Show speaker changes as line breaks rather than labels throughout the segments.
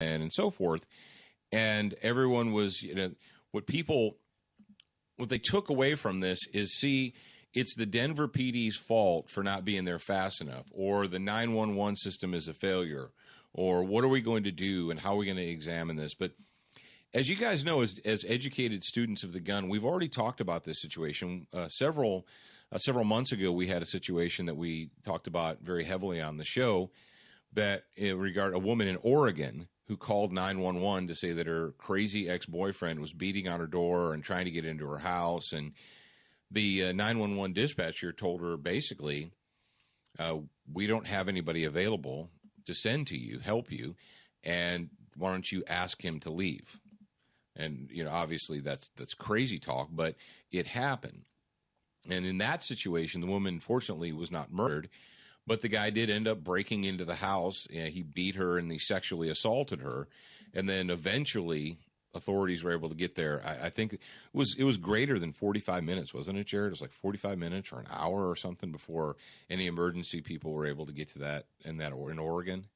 and so forth. And everyone was, what they took away from this is, see, it's the Denver PD's fault for not being there fast enough, or the 911 system is a failure, or what are we going to do and how are we going to examine this? But as you guys know, as educated students of the gun, we've already talked about this situation. Several months ago, we had a situation that we talked about very heavily on the show that regarded a woman in Oregon who called 911 to say that her crazy ex-boyfriend was beating on her door and trying to get into her house. And the 911 dispatcher told her basically, we don't have anybody available to send to you, help you, and why don't you ask him to leave? And, obviously that's crazy talk, but it happened. And in that situation, the woman, fortunately, was not murdered, but the guy did end up breaking into the house. He beat her and he sexually assaulted her. And then eventually authorities were able to get there. I think it was greater than 45 minutes, wasn't it, Jared? It was like 45 minutes or an hour or something before any emergency people were able to get to that in Oregon.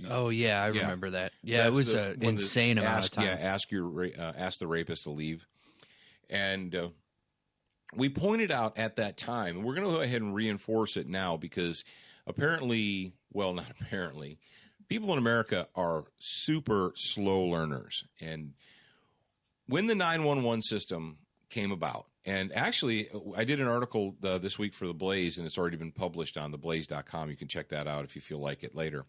Oh yeah, I remember that. Yeah, it was an insane amount of time.
Yeah, ask the rapist to leave, and we pointed out at that time, and we're going to go ahead and reinforce it now because apparently, well, not apparently, people in America are super slow learners, and when the 911 system came about, and actually, I did an article this week for The Blaze, and it's already been published on theblaze.com. You can check that out if you feel like it later.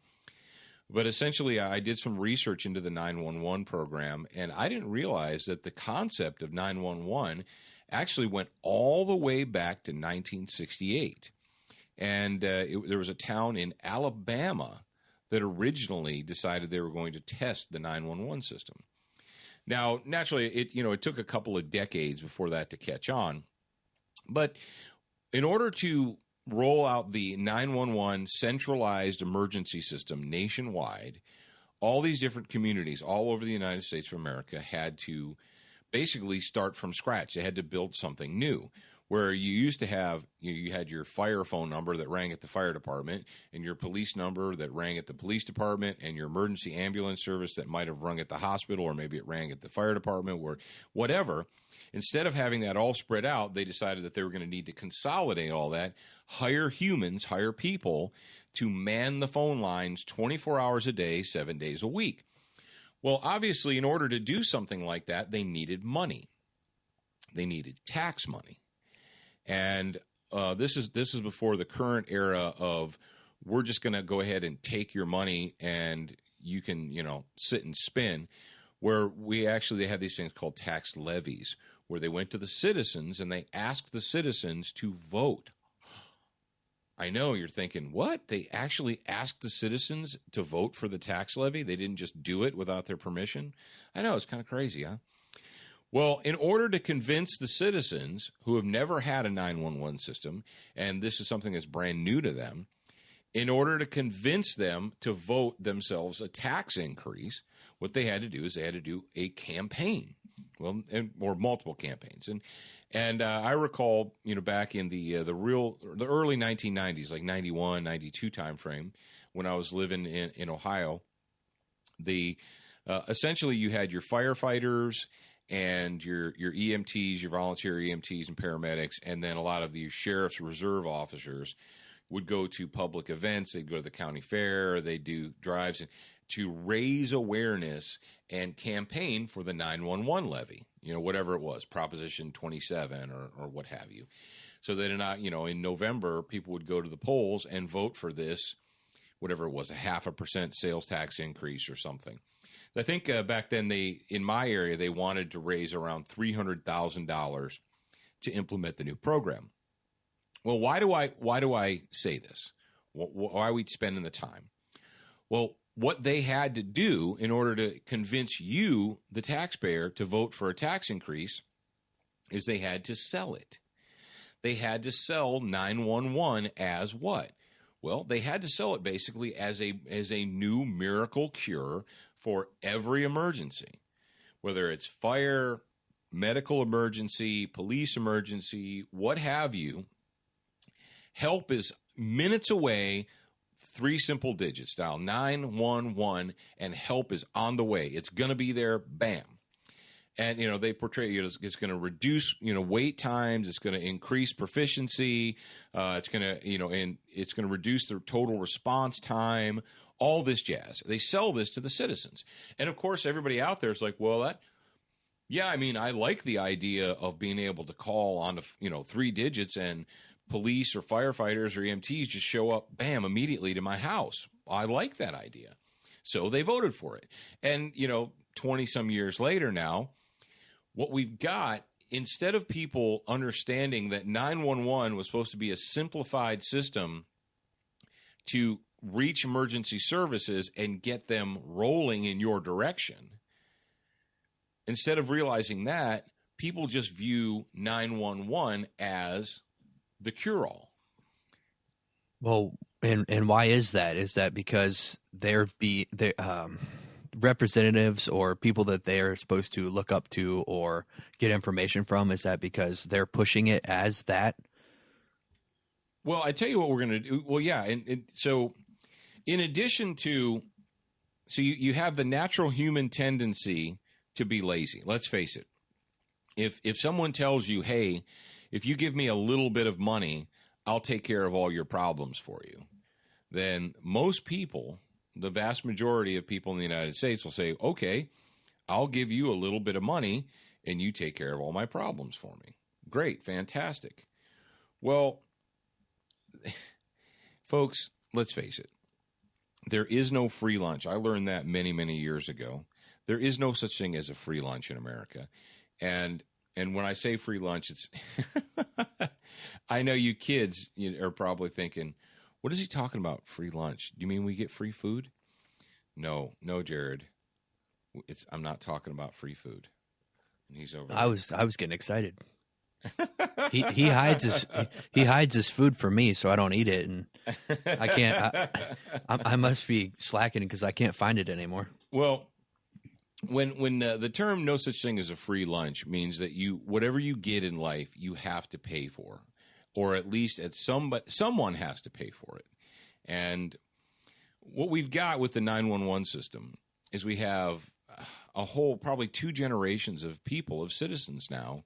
But essentially, I did some research into the 911 program, and I didn't realize that the concept of 911 actually went all the way back to 1968. And there was a town in Alabama that originally decided they were going to test the 911 system. Now, naturally, it took a couple of decades before that to catch on. But in order to roll out the 911 centralized emergency system nationwide, all these different communities all over the United States of America had to basically start from scratch. They had to build something new. Where you used to have, you had your fire phone number that rang at the fire department, and your police number that rang at the police department, and your emergency ambulance service that might have rung at the hospital, or maybe it rang at the fire department, or whatever. Instead of having that all spread out, they decided that they were going to need to consolidate all that, hire people to man the phone lines 24 hours a day, 7 days a week. Well, obviously, in order to do something like that, they needed money. They needed tax money. And this is before the current era of we're just going to go ahead and take your money and you can, sit and spin, where they had these things called tax levies, where they went to the citizens and they asked the citizens to vote. I know you're thinking, what? They actually asked the citizens to vote for the tax levy? They didn't just do it without their permission? I know, it's kind of crazy, huh? Well, in order to convince the citizens who have never had a 911 system, and this is something that's brand new to them, in order to convince them to vote themselves a tax increase, what they had to do is they had to do a campaign, or multiple campaigns. And I recall, back in the early 1990s, like 91, 92 timeframe, when I was living in Ohio, essentially you had your firefighters and your EMTs, your volunteer EMTs and paramedics, and then a lot of the sheriff's reserve officers would go to public events. They'd go to the county fair. They'd do drives to raise awareness and campaign for the 911 levy, whatever it was, Proposition 27 or what have you. So that in November, people would go to the polls and vote for this, whatever it was, a 0.5% sales tax increase or something. I think back then in my area, they wanted to raise around $300,000 to implement the new program. Well, why do I say this? Why are we spending the time? Well, what they had to do in order to convince you, the taxpayer, to vote for a tax increase is they had to sell it. They had to sell 911 as what? Well, they had to sell it basically as a new miracle cure for every emergency, whether it's fire, medical emergency, police emergency, what have you. Help is minutes away 3 simple digits. Dial 911 and help is on the way. It's going to be there. Bam. And, they portray it's going to reduce, wait times. It's going to increase proficiency. It's going to, and it's going to reduce the total response time, all this jazz. They sell this to the citizens. And, of course, everybody out there is like, well, I like the idea of being able to call on, 3 digits and police or firefighters or EMTs just show up, bam, immediately to my house. I like that idea. So they voted for it. And, 20-some years later now, what we've got, instead of people understanding that 911 was supposed to be a simplified system to reach emergency services and get them rolling in your direction, instead of realizing that, people just view 911 as the cure-all.
Well, and why is that? Is that because they're representatives or people that they're supposed to look up to or get information from? Is that because they're pushing it as that?
Well, I tell you what we're going to do. Well, yeah. And so in addition to, you have the natural human tendency to be lazy. Let's face it. If someone tells you, hey, if you give me a little bit of money, I'll take care of all your problems for you, then most people, the vast majority of people in the United States, will say, okay, I'll give you a little bit of money and you take care of all my problems for me. Great, fantastic. Well, folks, let's face it. There is no free lunch. I learned that many, many years ago. There is no such thing as a free lunch in America. And when I say free lunch, it's I know you kids are probably thinking, what is he talking about, free lunch? Do you mean we get free food? No, Jared. I'm not talking about free food. And he's over there.
I was getting excited. he hides his food from me, so I don't eat it, and I can't. I must be slacking because I can't find it anymore.
Well, when the term "no such thing as a free lunch" means that whatever you get in life, you have to pay for, or at least someone has to pay for it. And what we've got with the 911 system is we have a whole probably 2 generations of people, of citizens now,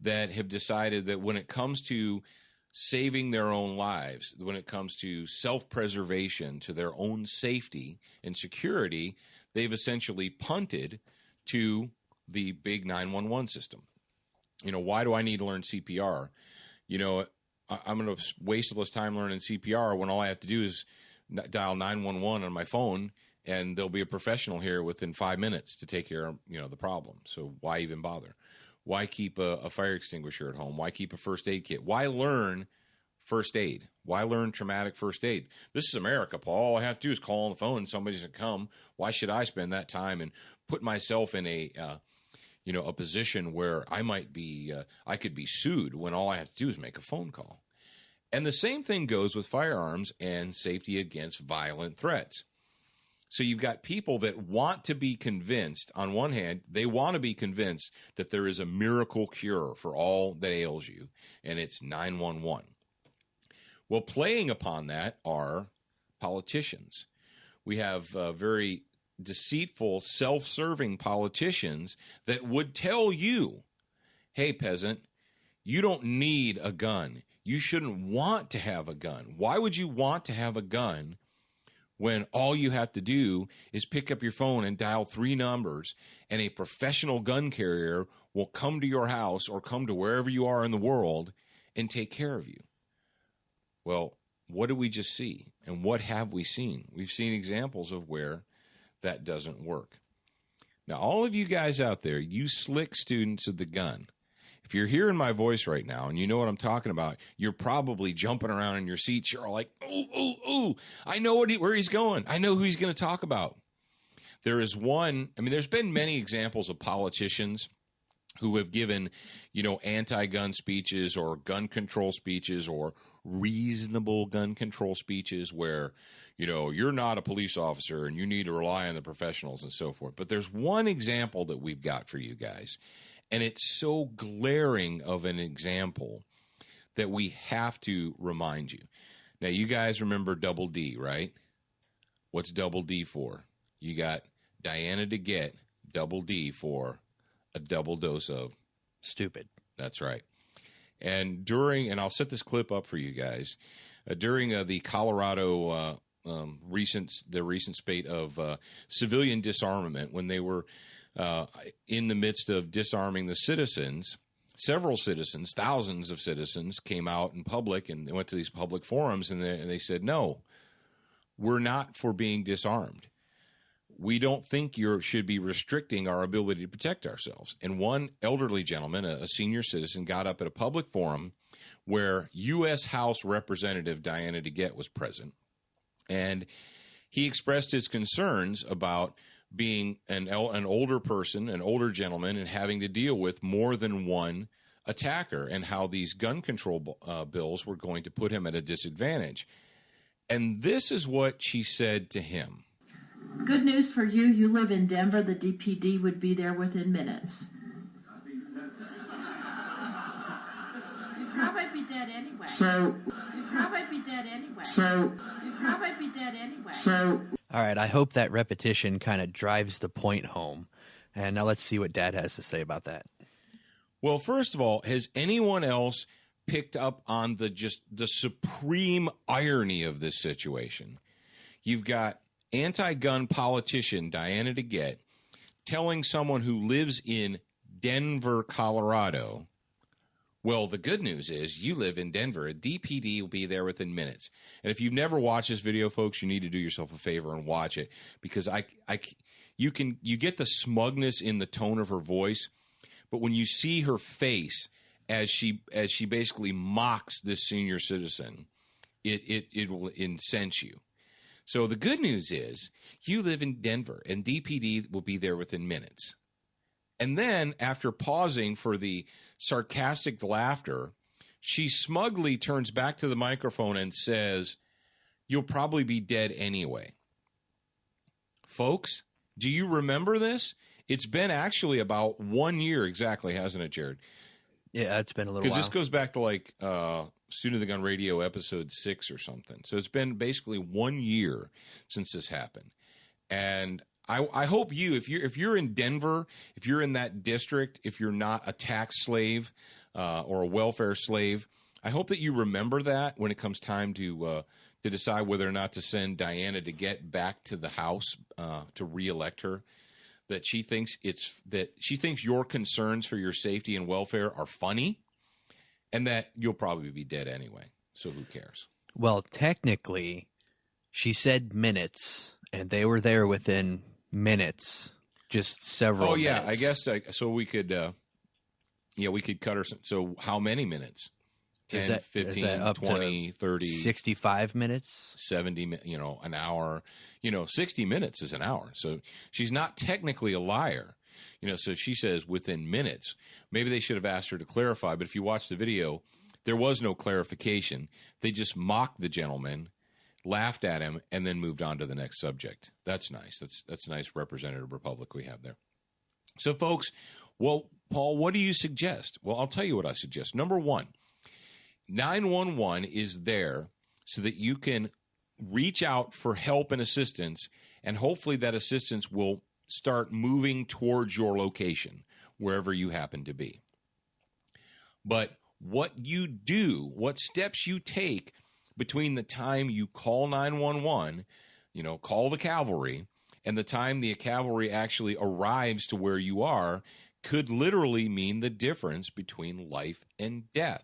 that have decided that when it comes to saving their own lives, when it comes to self-preservation, to their own safety and security, they've essentially punted to the big 911 system. Why do I need to learn CPR? I'm going to waste all this time learning CPR when all I have to do is dial 911 on my phone, and there'll be a professional here within 5 minutes to take care of, the problem. So why even bother? Why keep a fire extinguisher at home? Why keep a first aid kit? Why learn first aid? Why learn traumatic first aid? This is America, Paul. All I have to do is call on the phone and somebody's going to come. Why should I spend that time and put myself in a position where I could be sued when all I have to do is make a phone call? And the same thing goes with firearms and safety against violent threats. So you've got people that want to be convinced, on one hand, they want to be convinced that there is a miracle cure for all that ails you, and it's 911. Well, playing upon that are politicians. We have very deceitful, self-serving politicians that would tell you, hey, peasant, you don't need a gun. You shouldn't want to have a gun. Why would you want to have a gun when all you have to do is pick up your phone and dial 3 numbers, and a professional gun carrier will come to your house or come to wherever you are in the world and take care of you? Well, what did we just see? And what have we seen? We've seen examples of where that doesn't work. Now, all of you guys out there, you slick students of the gun, if you're hearing my voice right now and you know what I'm talking about, you're probably jumping around in your seats. You're like, ooh, I know where he's going. I know who he's going to talk about. There is there's been many examples of politicians who have given, anti-gun speeches or gun control speeches or reasonable gun control speeches where, you're not a police officer and you need to rely on the professionals and so forth. But there's one example that we've got for you guys. And it's so glaring of an example that we have to remind you. Now, you guys remember Double D, right? What's Double D for? You got Diana DeGette, Double D for a double dose of
Stupid.
That's right. And I'll set this clip up for you guys, during the Colorado recent spate of civilian disarmament, when they were in the midst of disarming the citizens, several citizens, thousands of citizens came out in public and they went to these public forums and they said, no, we're not for being disarmed. We don't think you should be restricting our ability to protect ourselves. And one elderly gentleman, a senior citizen, got up at a public forum where U.S. House Representative Diana DeGette was present. And he expressed his concerns about being an older person, an older gentleman, and having to deal with more than one attacker, and how these gun control bills were going to put him at a disadvantage. And this is what she said to him.
Good news for you. You live in Denver. The DPD would be there within minutes. You'd probably be dead anyway. You'd probably be dead anyway. You'd probably be dead anyway.
All right, I hope that repetition kind of drives the point home. And now let's see what Dad has to say about that.
Well, first of all, has anyone else picked up on the supreme irony of this situation? You've got anti-gun politician Diana DeGette telling someone who lives in Denver, Colorado, well, the good news is you live in Denver. A DPD will be there within minutes. And if you've never watched this video, folks, you need to do yourself a favor and watch it, because you get the smugness in the tone of her voice, but when you see her face as she basically mocks this senior citizen, it will incense you. So the good news is you live in Denver, and DPD will be there within minutes. And then, after pausing for the sarcastic laughter, she smugly turns back to the microphone and says, "You'll probably be dead anyway." Folks, do you remember this? It's been actually about 1 year exactly, hasn't it, Jared?
Yeah, it's been a little while.
Because this goes back to like Student of the Gun Radio episode 6 or something. So it's been basically 1 year since this happened. And I hope if you're in Denver, if you're in that district, if you're not a tax slave or a welfare slave, I hope that you remember that when it comes time to decide whether or not to send Diana DeGette back to the House to reelect her. That she thinks your concerns for your safety and welfare are funny, and that you'll probably be dead anyway. So who cares?
Well, technically, she said minutes, and they were there within minutes, just several.
Oh yeah,
minutes.
I guess so. We could, we could cut her. So how many minutes? 10, 15,
up
20, 30,
65 minutes,
70, an hour. 60 minutes is an hour. So she's not technically a liar. So she says within minutes. Maybe they should have asked her to clarify, but if you watch the video, there was no clarification. They just mocked the gentleman, laughed at him, and then moved on to the next subject. That's nice. That's a nice representative republic we have there. So, folks, well, Paul, what do you suggest? Well, I'll tell you what I suggest. Number one, 911 is there so that you can reach out for help and assistance, and hopefully that assistance will start moving towards your location, wherever you happen to be. But what you do, what steps you take between the time you call 911, call the cavalry, and the time the cavalry actually arrives to where you are, could literally mean the difference between life and death.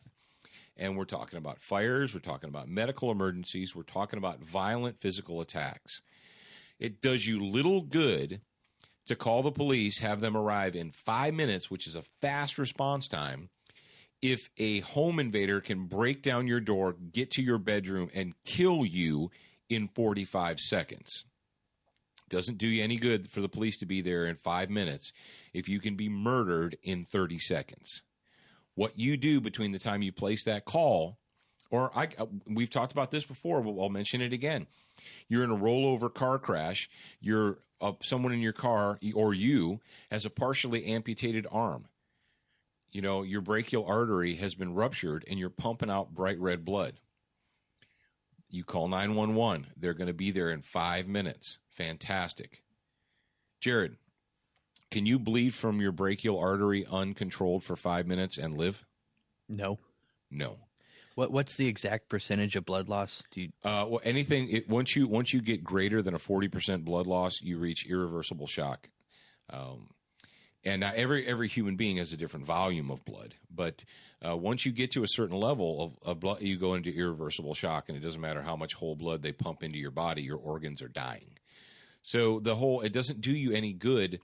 And we're talking about fires, we're talking about medical emergencies, we're talking about violent physical attacks. It does you little good to call the police, have them arrive in 5 minutes, which is a fast response time, if a home invader can break down your door, get to your bedroom, and kill you in 45 seconds. Doesn't do you any good for the police to be there in 5 minutes if you can be murdered in 30 seconds. What you do between the time you place that call, we've talked about this before, but I'll mention it again. You're in a rollover car crash. You're someone in your car, or you, has a partially amputated arm. Your brachial artery has been ruptured, and you're pumping out bright red blood. You call 911. They're going to be there in 5 minutes. Fantastic. Jared, can you bleed from your brachial artery uncontrolled for 5 minutes and live?
No.
No.
What's the exact percentage of blood loss?
Well, anything. Once you get greater than a 40% blood loss, you reach irreversible shock. And now every human being has a different volume of blood, but once you get to a certain level of blood, you go into irreversible shock, and it doesn't matter how much whole blood they pump into your body, your organs are dying. So it doesn't do you any good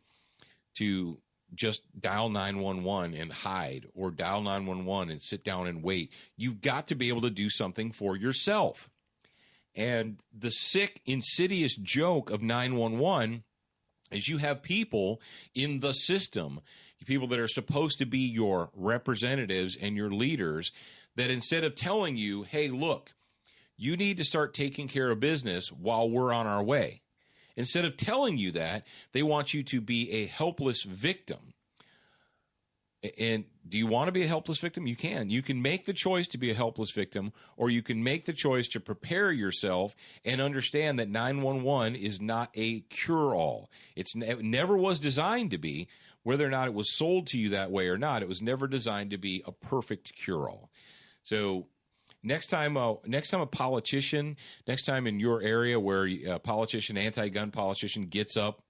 to just dial 911 and hide, or dial 911 and sit down and wait. You've got to be able to do something for yourself. And the sick, insidious joke of 911 is you have people in the system, people that are supposed to be your representatives and your leaders, that instead of telling you, hey, look, you need to start taking care of business while we're on our way. Instead of telling you that, they want you to be a helpless victim. And do you want to be a helpless victim? You can. You can make the choice to be a helpless victim, or you can make the choice to prepare yourself and understand that 911 is not a cure-all. It never was designed to be. Whether or not it was sold to you that way or not, it was never designed to be a perfect cure-all. So next time a politician, next time in your area where a politician, anti-gun politician, gets up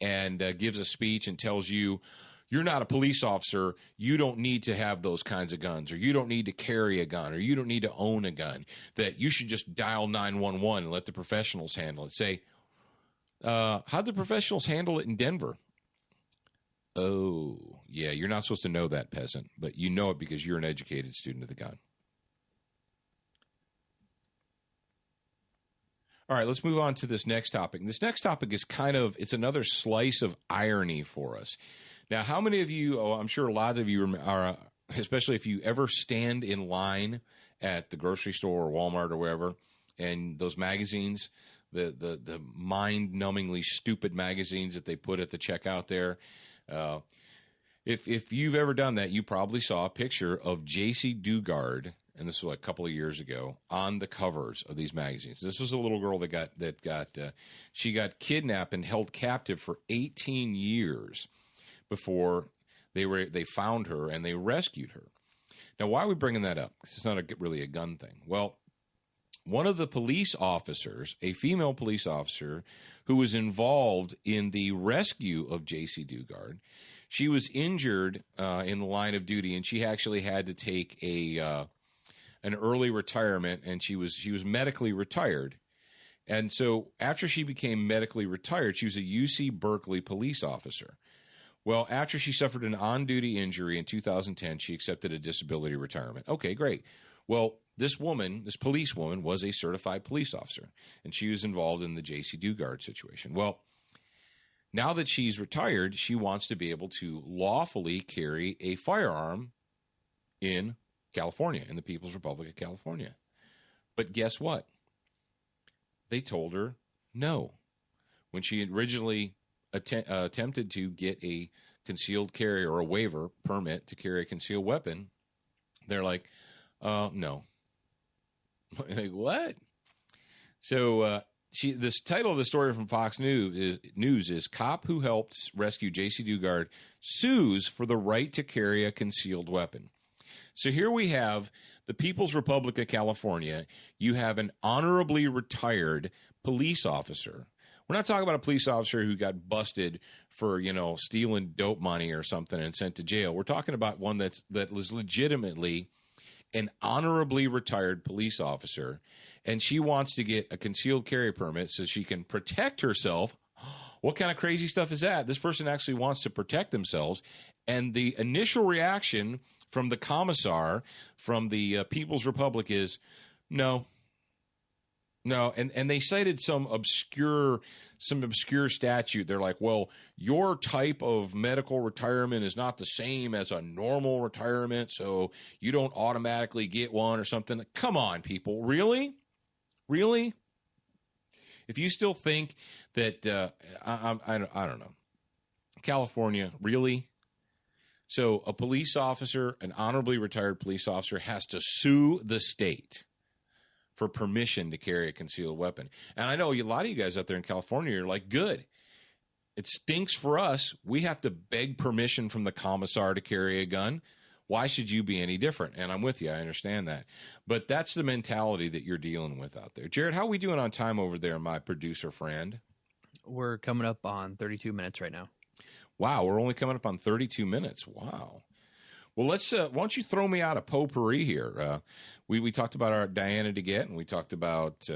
and gives a speech and tells you, you're not a police officer, you don't need to have those kinds of guns, or you don't need to carry a gun, or you don't need to own a gun, that you should just dial 911 and let the professionals handle it. Say, how'd the professionals handle it in Denver? Oh, yeah, you're not supposed to know that, peasant, but you know it because you're an educated student of the gun. All right, let's move on to this next topic. This next topic is it's another slice of irony for us. Now, how many of you, I'm sure a lot of you are, especially if you ever stand in line at the grocery store or Walmart or wherever, and those magazines, the mind-numbingly stupid magazines that they put at the checkout there, if you've ever done that, you probably saw a picture of J.C. Dugard, and this was a couple of years ago, on the covers of these magazines. This was a little girl she got kidnapped and held captive for 18 years before they found her and they rescued her. Now, why are we bringing that up? Because it's not really a gun thing. Well, one of the police officers, a female police officer, who was involved in the rescue of J.C. Dugard, she was injured in the line of duty, and she actually had to take an early retirement, and she was medically retired. And so after she became medically retired, she was a UC Berkeley police officer. Well, after she suffered an on-duty injury in 2010, she accepted a disability retirement. Okay, great. Well, this police woman, was a certified police officer, and she was involved in the J.C. Dugard situation. Well, now that she's retired, she wants to be able to lawfully carry a firearm in California, in the People's Republic of California. But guess what? They told her no. When she originally attempted to get a concealed carry or a waiver permit to carry a concealed weapon, they're like, no. Like, what? So this title of the story from Fox News is Cop Who Helped Rescue J.C. Dugard Sues for the Right to Carry a Concealed Weapon. So here we have the People's Republic of California. You have an honorably retired police officer. We're not talking about a police officer who got busted for, stealing dope money or something and sent to jail. We're talking about one that was legitimately an honorably retired police officer, and she wants to get a concealed carry permit so she can protect herself. What kind of crazy stuff is that? This person actually wants to protect themselves, and the initial reaction from the commissar, from the People's Republic, is no. And they cited some obscure statute. They're like, well, your type of medical retirement is not the same as a normal retirement, so you don't automatically get one or something. Come on, people. Really? If you still think that, I don't know. California, really? So a police officer, an honorably retired police officer, has to sue the state for permission to carry a concealed weapon. And I know a lot of you guys out there in California are like, good. It stinks for us. We have to beg permission from the commissar to carry a gun. Why should you be any different? And I'm with you. I understand that. But that's the mentality that you're dealing with out there. Jared, how are we doing on time over there, my producer friend?
We're coming up on 32 minutes right now.
Wow, we're only coming up on 32 minutes. Wow. Well, let's. Why don't you throw me out a potpourri here? We talked about our Diana DeGette, and we talked about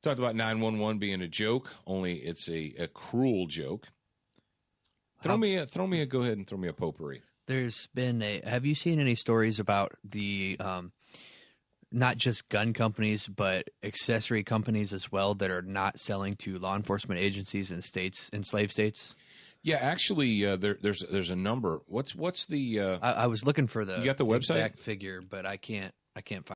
911 being a joke. Only it's a cruel joke. Go ahead and throw me a potpourri.
There's been have you seen any stories about the not just gun companies but accessory companies as well that are not selling to law enforcement agencies in slave states?
Yeah, actually, there's a number. What's the?
I was looking for the
you got the website
exact figure, but I can't find.